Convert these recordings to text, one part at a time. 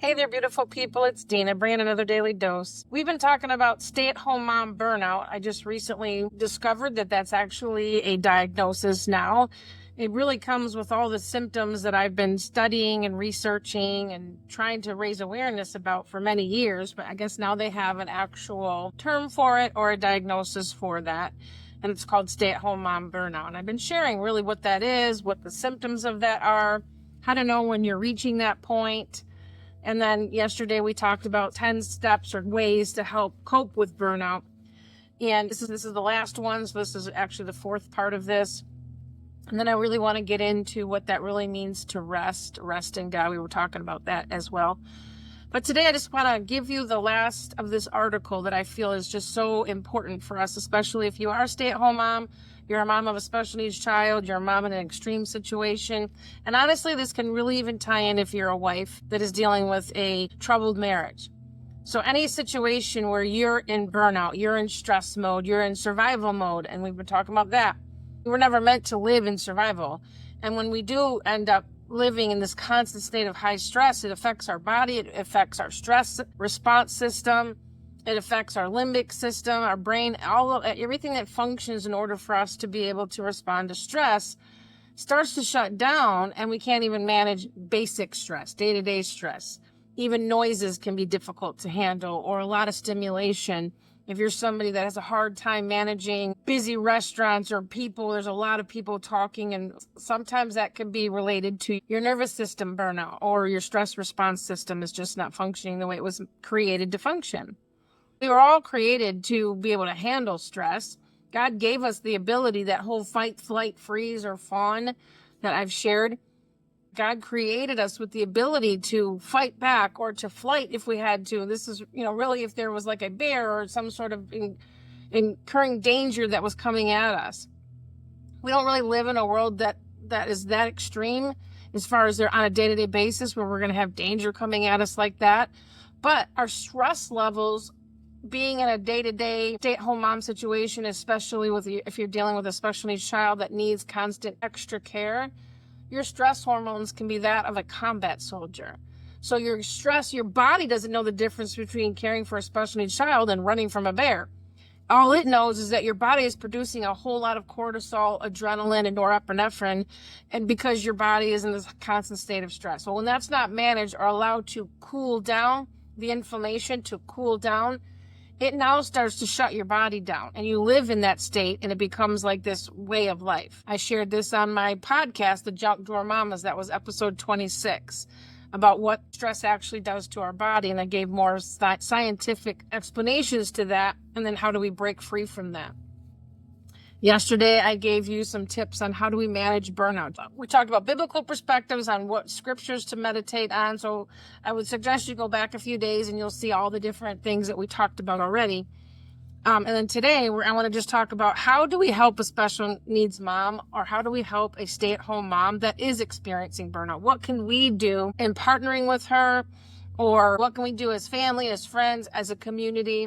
Hey there, beautiful people. It's Dina bringing another daily dose. We've been talking about stay-at-home mom burnout. I just recently discovered that that's actually a diagnosis now. It really comes with all the symptoms that I've been studying and researching and trying to raise awareness about for many years. But I guess now they have an actual term for it or a diagnosis for that. And it's called stay-at-home mom burnout. And I've been sharing really what that is, what the symptoms of that are, how to know when you're reaching that point. And then yesterday we talked about 10 steps or ways to help cope with burnout. And this is the last one. So this is actually the fourth part of this. And then I really want to get into what that really means to rest in God. We were talking about that as well. But today I just want to give you the last of this article that I feel is just so important for us, especially if you are a stay-at-home mom, you're a mom of a special needs child, you're a mom in an extreme situation. And honestly, this can really even tie in if you're a wife that is dealing with a troubled marriage. So any situation where you're in burnout, you're in stress mode, you're in survival mode, and we've been talking about that. We were never meant to live in survival. And when we do end up living in this constant state of high stress, it affects our body, it affects our stress response system, it affects our limbic system, our brain, everything that functions in order for us to be able to respond to stress starts to shut down, and we can't even manage basic stress, day-to-day stress. Even noises can be difficult to handle, or a lot of stimulation. If you're somebody that has a hard time managing busy restaurants or people, there's a lot of people talking, and sometimes that could be related to your nervous system burnout, or your stress response system is just not functioning the way it was created to function. We were all created to be able to handle stress. God gave us the ability, that whole fight, flight, freeze, or fawn that I've shared. God created us with the ability to fight back or to flight if we had to. This is, really if there was like a bear or some sort of incurring danger that was coming at us. We don't really live in a world that is that extreme as far as they're on a day-to-day basis where we're going to have danger coming at us like that. But our stress levels, being in a day-to-day stay-at-home mom situation, especially if you're dealing with a special needs child that needs constant extra care, your stress hormones can be that of a combat soldier. So your body doesn't know the difference between caring for a special needs child and running from a bear. All it knows is that your body is producing a whole lot of cortisol, adrenaline, and norepinephrine, and because your body is in this constant state of stress. So when that's not managed or allowed to cool down, the inflammation to cool down, it now starts to shut your body down, and you live in that state, and it becomes like this way of life. I shared this on my podcast, The Junk Drawer Mamas. That was episode 26, about what stress actually does to our body, and I gave more scientific explanations to that, and then how do we break free from that. Yesterday, I gave you some tips on how do we manage burnout. We talked about biblical perspectives on what scriptures to meditate on. So I would suggest you go back a few days and you'll see all the different things that we talked about already. And then today, I want to just talk about how do we help a special needs mom, or how do we help a stay-at-home mom that is experiencing burnout? What can we do in partnering with her, or what can we do as family, as friends, as a community?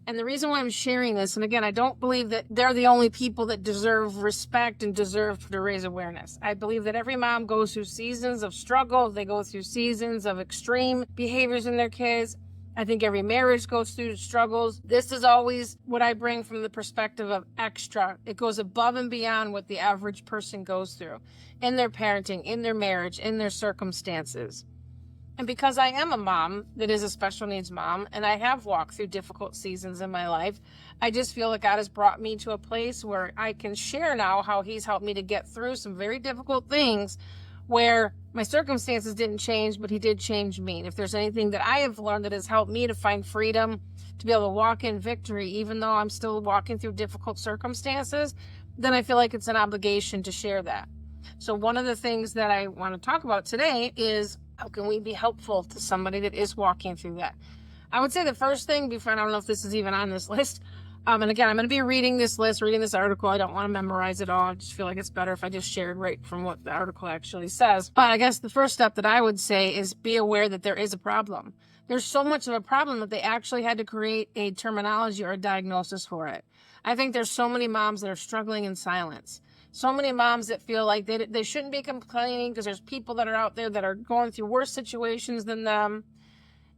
And the reason why I'm sharing this, and again, I don't believe that they're the only people that deserve respect and deserve to raise awareness. I believe that every mom goes through seasons of struggle. They go through seasons of extreme behaviors in their kids. I think every marriage goes through struggles. This is always what I bring from the perspective of extra. It goes above and beyond what the average person goes through in their parenting, in their marriage, in their circumstances. And because I am a mom that is a special needs mom, and I have walked through difficult seasons in my life, I just feel that God has brought me to a place where I can share now how He's helped me to get through some very difficult things where my circumstances didn't change, but He did change me. And if there's anything that I have learned that has helped me to find freedom, to be able to walk in victory, even though I'm still walking through difficult circumstances, then I feel like it's an obligation to share that. So one of the things that I want to talk about today is, how can we be helpful to somebody that is walking through that? I would say the first thing, I don't know if this is even on this list. And again, I'm going to be reading this article. I don't want to memorize it all. I just feel like it's better if I just shared right from what the article actually says. But I guess the first step that I would say is be aware that there is a problem. There's so much of a problem that they actually had to create a terminology or a diagnosis for it. I think there's so many moms that are struggling in silence. So many moms that feel like they shouldn't be complaining because there's people that are out there that are going through worse situations than them.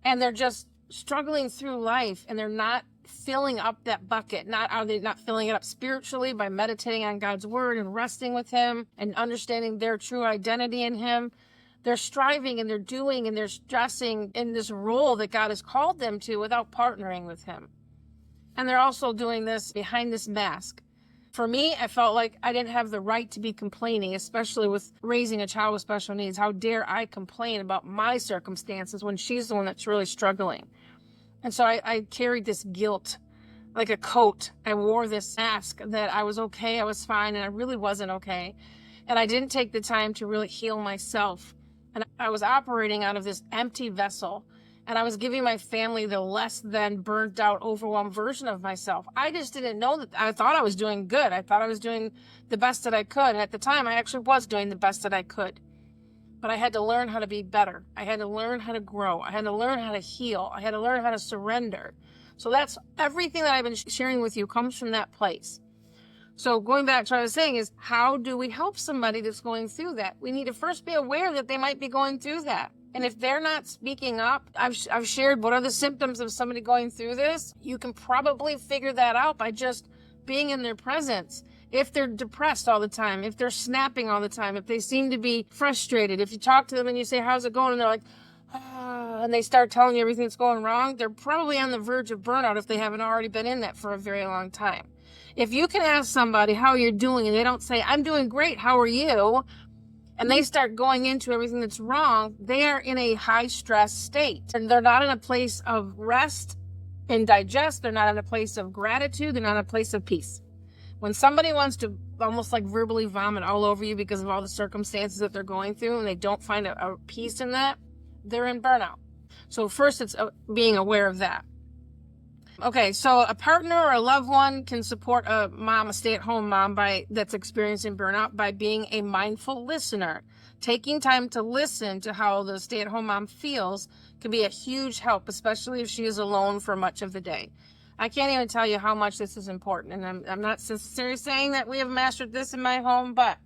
and they're just struggling through life, and they're not filling up that bucket. Are they not filling it up spiritually by meditating on God's word and resting with him and understanding their true identity in him? They're striving and they're doing and they're stressing in this role that God has called them to without partnering with him. And they're also doing this behind this mask. For me, I felt like I didn't have the right to be complaining, especially with raising a child with special needs. How dare I complain about my circumstances when she's the one that's really struggling? And so I carried this guilt like a coat. I wore this mask that I was okay, I was fine, and I really wasn't okay. And I didn't take the time to really heal myself. And I was operating out of this empty vessel. And I was giving my family the less than burnt out, overwhelmed version of myself. I just didn't know that. I thought I was doing good. I thought I was doing the best that I could. And at the time, I actually was doing the best that I could. But I had to learn how to be better. I had to learn how to grow. I had to learn how to heal. I had to learn how to surrender. So that's everything that I've been sharing with you comes from that place. So going back to what I was saying is, how do we help somebody that's going through that? We need to first be aware that they might be going through that. And if they're not speaking up, I've shared what are the symptoms of somebody going through this. You can probably figure that out by just being in their presence. If they're depressed all the time, if they're snapping all the time, if they seem to be frustrated, if you talk to them and you say, how's it going? And they're like, and they start telling you everything that's going wrong, they're probably on the verge of burnout if they haven't already been in that for a very long time. If you can ask somebody how you're doing and they don't say, I'm doing great, how are you? And they start going into everything that's wrong, they are in a high stress state. And they're not in a place of rest and digest. They're not in a place of gratitude. They're not in a place of peace. When somebody wants to almost like verbally vomit all over you because of all the circumstances that they're going through and they don't find a peace in that, they're in burnout. So first, it's being aware of that. Okay, so a partner or a loved one can support a mom, a stay-at-home mom that's experiencing burnout by being a mindful listener. Taking time to listen to how the stay-at-home mom feels can be a huge help, especially if she is alone for much of the day. I can't even tell you how much this is important, and I'm not necessarily saying that we have mastered this in my home, but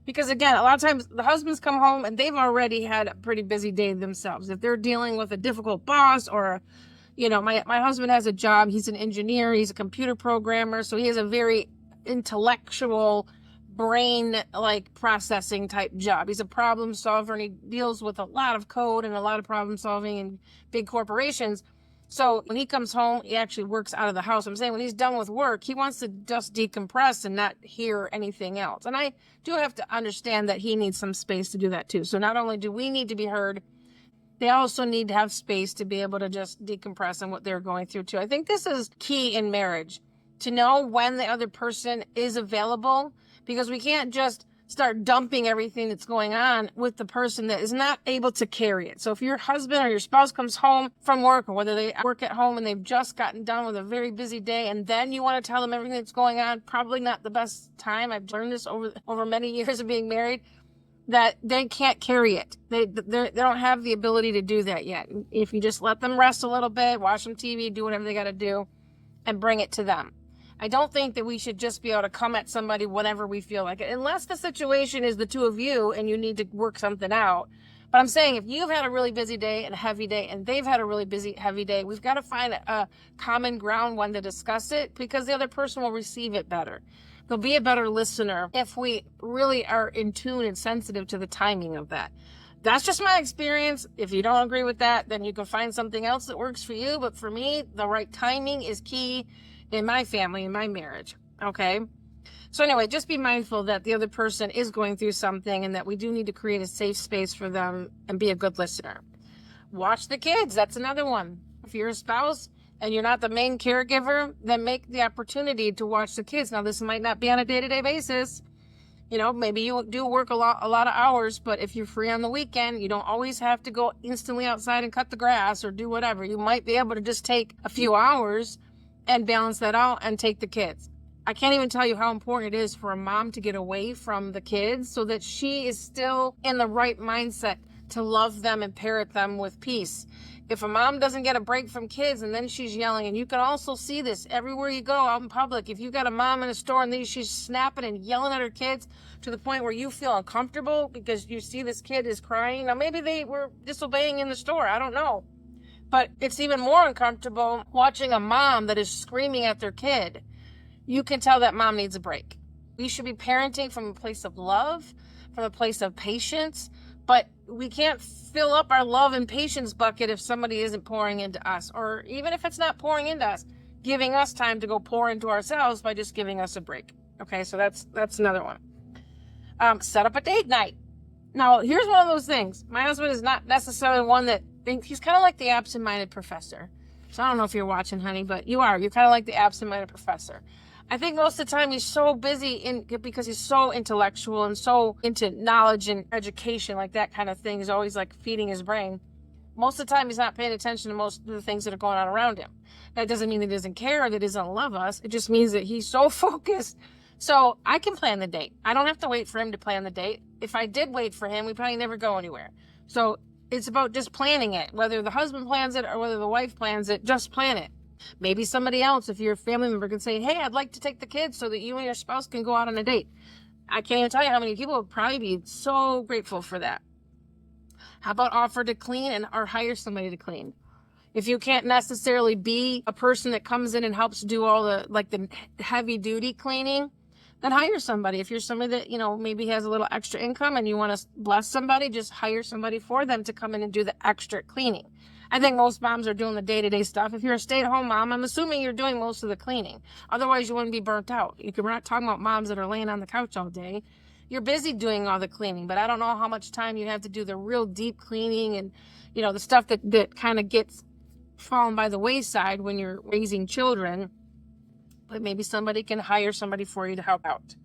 because again, a lot of times the husbands come home and they've already had a pretty busy day themselves. If they're dealing with a difficult boss or my husband has a job. He's an engineer. He's a computer programmer. So he has a very intellectual brain processing type job. He's a problem solver and he deals with a lot of code and a lot of problem solving in big corporations. So when he comes home, he actually works out of the house. I'm saying when he's done with work, he wants to just decompress and not hear anything else. And I do have to understand that he needs some space to do that too. So not only do we need to be heard, they also need to have space to be able to just decompress on what they're going through too. I think this is key in marriage, to know when the other person is available, because we can't just start dumping everything that's going on with the person that is not able to carry it. So if your husband or your spouse comes home from work, or whether they work at home and they've just gotten done with a very busy day, and then you want to tell them everything that's going on, probably not the best time. I've learned this over many years of being married, that they can't carry it. They don't have the ability to do that yet. If you just let them rest a little bit, watch some TV, do whatever they got to do, and bring it to them. I don't think that we should just be able to come at somebody whenever we feel like it, unless the situation is the two of you and you need to work something out. But I'm saying if you've had a really busy day and a heavy day and they've had a really busy, heavy day, we've got to find a common ground when to discuss it, because the other person will receive it better. They'll be a better listener if we really are in tune and sensitive to the timing of that. That's just my experience. If you don't agree with that, then you can find something else that works for you. But for me, the right timing is key in my family, in my marriage. Okay? So anyway, just be mindful that the other person is going through something and that we do need to create a safe space for them and be a good listener. Watch the kids. That's another one. If you're a spouse and you're not the main caregiver, then make the opportunity to watch the kids. Now, this might not be on a day-to-day basis. Maybe you do work a lot of hours, but if you're free on the weekend, you don't always have to go instantly outside and cut the grass or do whatever. You might be able to just take a few hours and balance that out and take the kids. I can't even tell you how important it is for a mom to get away from the kids so that she is still in the right mindset to love them and parent them with peace. If a mom doesn't get a break from kids and then she's yelling, and you can also see this everywhere you go out in public. If you've got a mom in a store and she's snapping and yelling at her kids to the point where you feel uncomfortable because you see this kid is crying. Now, maybe they were disobeying in the store. I don't know. But it's even more uncomfortable watching a mom that is screaming at their kid. You can tell that mom needs a break. We should be parenting from a place of love, from a place of patience, but we can't fill up our love and patience bucket if somebody isn't pouring into us, or even if it's not pouring into us, giving us time to go pour into ourselves by just giving us a break. Okay, so that's another one. Set up a date night. Now, here's one of those things. My husband is not necessarily one that thinks, he's kind of like the absent-minded professor. So I don't know if you're watching, honey, but you are. You're kind of like the absent-minded professor. I think most of the time he's so busy because he's so intellectual and so into knowledge and education, like that kind of thing. He's always like feeding his brain. Most of the time he's not paying attention to most of the things that are going on around him. That doesn't mean that he doesn't care or that he doesn't love us. It just means that he's so focused. So I can plan the date. I don't have to wait for him to plan the date. If I did wait for him, we'd probably never go anywhere. So it's about just planning it. Whether the husband plans it or whether the wife plans it, just plan it. Maybe somebody else, if you're a family member, can say, hey, I'd like to take the kids so that you and your spouse can go out on a date. I can't even tell you how many people would probably be so grateful for that. How about offer to clean or hire somebody to clean? If you can't necessarily be a person that comes in and helps do all the heavy duty cleaning, then hire somebody. If you're somebody that, maybe has a little extra income and you want to bless somebody, just hire somebody for them to come in and do the extra cleaning. I think most moms are doing the day-to-day stuff. If you're a stay-at-home mom, I'm assuming you're doing most of the cleaning. Otherwise, you wouldn't be burnt out. We're not talking about moms that are laying on the couch all day. You're busy doing all the cleaning, but I don't know how much time you have to do the real deep cleaning and, the stuff that kind of gets fallen by the wayside when you're raising children. But maybe somebody can hire somebody for you to help out.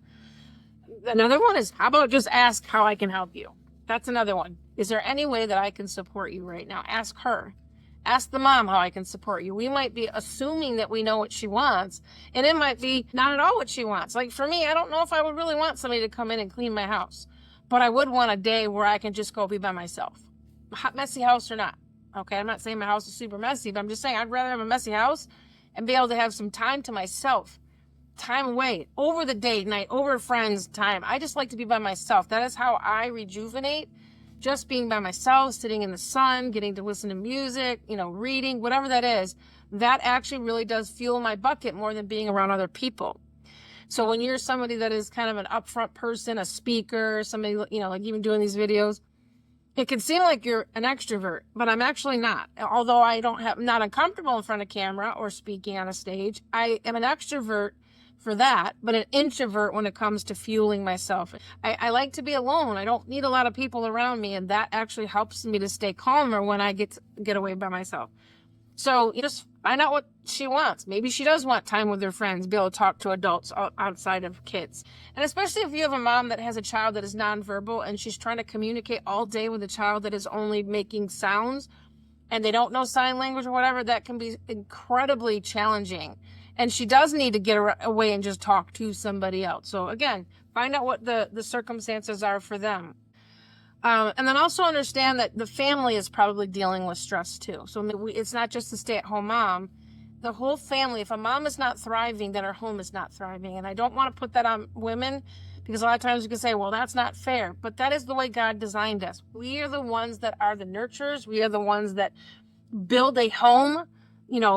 Another one is, how about just ask how I can help you? That's another one. Is there any way that I can support you right now? Ask her. Ask the mom how I can support you. We might be assuming that we know what she wants, and it might be not at all what she wants. Like for me, I don't know if I would really want somebody to come in and clean my house, but I would want a day where I can just go be by myself. Messy house or not. Okay, I'm not saying my house is super messy, but I'm just saying I'd rather have a messy house and be able to have some time to myself, time away, over the date night, over friends time. I just like to be by myself. That is how I rejuvenate. Just being by myself, sitting in the sun, getting to listen to music, reading, whatever that is, that actually really does fuel my bucket more than being around other people. So when you're somebody that is kind of an upfront person, a speaker, somebody, like even doing these videos, it can seem like you're an extrovert, but I'm actually not. Although I'm not uncomfortable in front of camera or speaking on a stage, I am an extrovert for that, but an introvert when it comes to fueling myself. I like to be alone. I don't need a lot of people around me, and that actually helps me to stay calmer when I get away by myself. So you just find out what she wants. Maybe she does want time with her friends, be able to talk to adults outside of kids. And especially if you have a mom that has a child that is nonverbal and she's trying to communicate all day with a child that is only making sounds and they don't know sign language or whatever, that can be incredibly challenging. And she does need to get away and just talk to somebody else. So again, find out what the circumstances are for them. And then also understand that the family is probably dealing with stress too. So it's not just the stay-at-home mom. The whole family, if a mom is not thriving, then her home is not thriving. And I don't want to put that on women because a lot of times you can say, well, that's not fair. But that is the way God designed us. We are the ones that are the nurturers. We are the ones that build a home.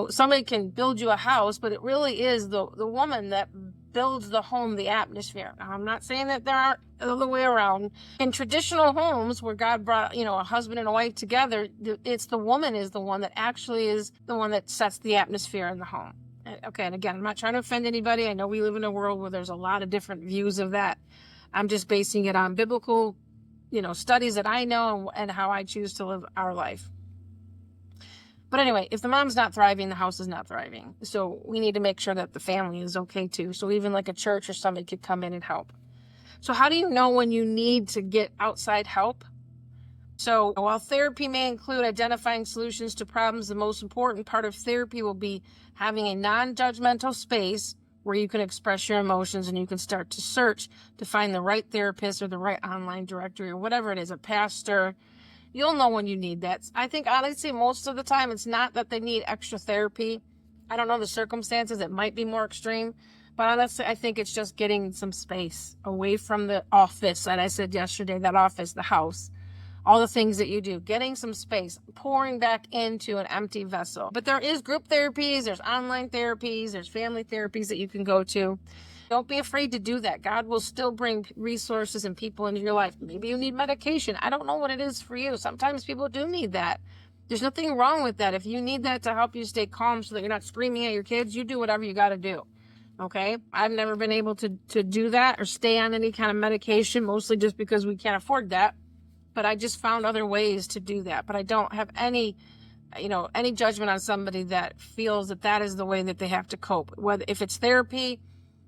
Somebody can build you a house, but it really is the woman that builds the home, the atmosphere. Now, I'm not saying that there aren't the other way around. In traditional homes where God brought, a husband and a wife together, it's the woman is the one that actually is the one that sets the atmosphere in the home. Okay, and again, I'm not trying to offend anybody. I know we live in a world where there's a lot of different views of that. I'm just basing it on biblical, studies that I know and how I choose to live our life. But anyway, if the mom's not thriving, the house is not thriving. So we need to make sure that the family is okay too. So even like a church or somebody could come in and help. So how do you know when you need to get outside help? So while therapy may include identifying solutions to problems, the most important part of therapy will be having a non-judgmental space where you can express your emotions and you can start to search to find the right therapist or the right online directory or whatever it is, a pastor. You'll know when you need that. I think honestly, most of the time, it's not that they need extra therapy. I don't know the circumstances. It might be more extreme. But honestly, I think it's just getting some space away from the office. And I said yesterday, that office, the house, all the things that you do, getting some space, pouring back into an empty vessel. But there is group therapies, there's online therapies, there's family therapies that you can go to. Don't be afraid to do that. God will still bring resources and people into your life. Maybe you need medication. I don't know what it is for you. Sometimes people do need that. There's nothing wrong with that. If you need that to help you stay calm so that you're not screaming at your kids, you do whatever you got to do. Okay? I've never been able to do that or stay on any kind of medication, mostly just because we can't afford that. But I just found other ways to do that. But I don't have any judgment on somebody that feels that that is the way that they have to cope. Whether if it's therapy,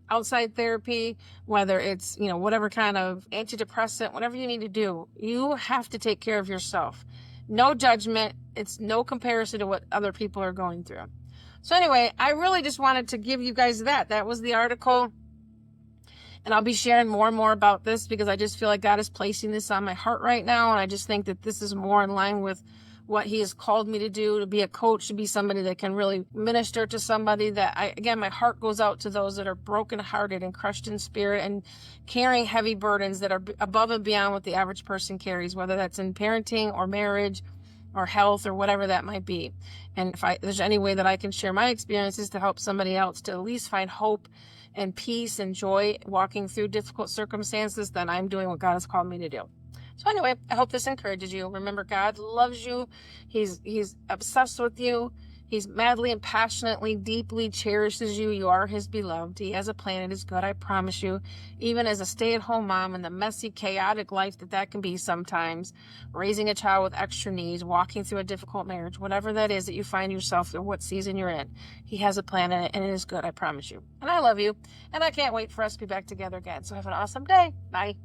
outside therapy, whether it's, whatever kind of antidepressant, whatever you need to do, you have to take care of yourself. No judgment. It's no comparison to what other people are going through. So anyway, I really just wanted to give you guys that. That was the article. And I'll be sharing more and more about this because I just feel like God is placing this on my heart right now. And I just think that this is more in line with what he has called me to do, to be a coach, to be somebody that can really minister to somebody that my heart goes out to those that are brokenhearted and crushed in spirit and carrying heavy burdens that are above and beyond what the average person carries, whether that's in parenting or marriage or health or whatever that might be. And if there's any way that I can share my experiences to help somebody else to at least find hope and peace and joy walking through difficult circumstances, then I'm doing what God has called me to do. So anyway, I hope this encourages you. Remember, God loves you. He's obsessed with you. He's madly and passionately, deeply cherishes you. You are his beloved. He has a plan. It is good, I promise you. Even as a stay-at-home mom and the messy, chaotic life that can be sometimes, raising a child with extra needs, walking through a difficult marriage, whatever that is that you find yourself or what season you're in, he has a plan in it, and it is good, I promise you. And I love you, and I can't wait for us to be back together again. So have an awesome day. Bye.